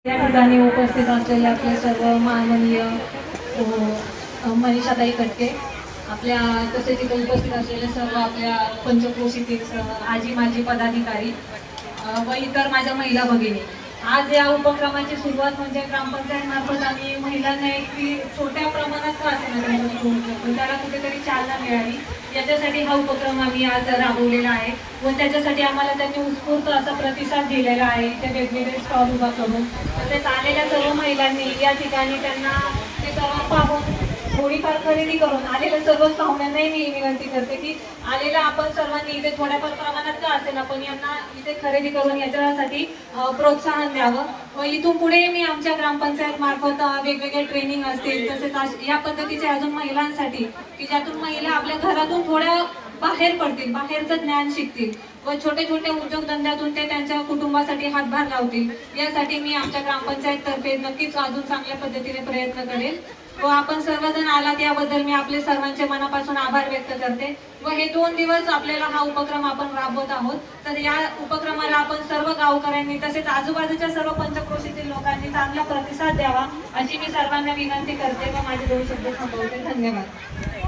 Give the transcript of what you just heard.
या ठिकाणी उपस्थित असलेले आपले सर्व माननीय मनीषाताई कटके, आपल्या तसेच इथे उपस्थित असलेले सर्व आपल्या पंचक्रोशीतील आजी माजी पदाधिकारी व इतर माझ्या महिला भगिनी, आज या उपक्रमाची सुरुवात म्हणजे ग्रामपंचायत मार्फत आम्ही महिलांना एक छोट्या प्रमाणात का असेल त्याला कुठेतरी चालना मिळाली याच्यासाठी हा उपक्रम आम्ही आज राबवलेला आहे व त्याच्यासाठी आम्हाला त्यांनी उत्स्फूर्त असा प्रतिसाद दिलेला आहे। इथे वेगवेगळे स्टॉल उभा करून तसेच आलेल्या सर्व महिलांनी या ठिकाणी त्यांना ते सर्व पाहून थोडीफार खरेदी करून आलेल्या सर्व पाहुण्यांनाही मी विनंती करते की आलेल्या आपण सर्वांनी इथे थोड्याफार प्रमाणात का असेल आपण यांना इथे खरेदी करून याच्यासाठी प्रोत्साहन द्यावं व इथून पुढे मी आमच्या ग्रामपंचायत मार्फत वेगवेगळे ट्रेनिंग असतील तसेच या पद्धतीचे अजून महिलांसाठी की ज्यातून महिला आपल्या घरातून थोड्या बाहेर पडतील, बाहेरचं ज्ञान शिकतील व छोटे छोटे उद्योगधंद्यातून ते त्यांच्या कुटुंबासाठी हातभार लावतील यासाठी मी आमच्या ग्रामपंचायत तर्फे नक्कीच अजून चांगल्या पद्धतीने प्रयत्न करेल व आपण सर्वजण आलात याबद्दल मी आपले सर्वांचे मनापासून आभार व्यक्त करते व हे 2 दिवस आपल्याला हा उपक्रम आपण राबवत आहोत तर या उपक्रमाला आपण सर्व गावकऱ्यांनी तसेच आजूबाजूच्या सर्व पंचक्रोशीतील लोकांनी चांगला प्रतिसाद द्यावा अशी मी सर्वांना विनंती करते व माझे 2 शब्द थांबवते। धन्यवाद।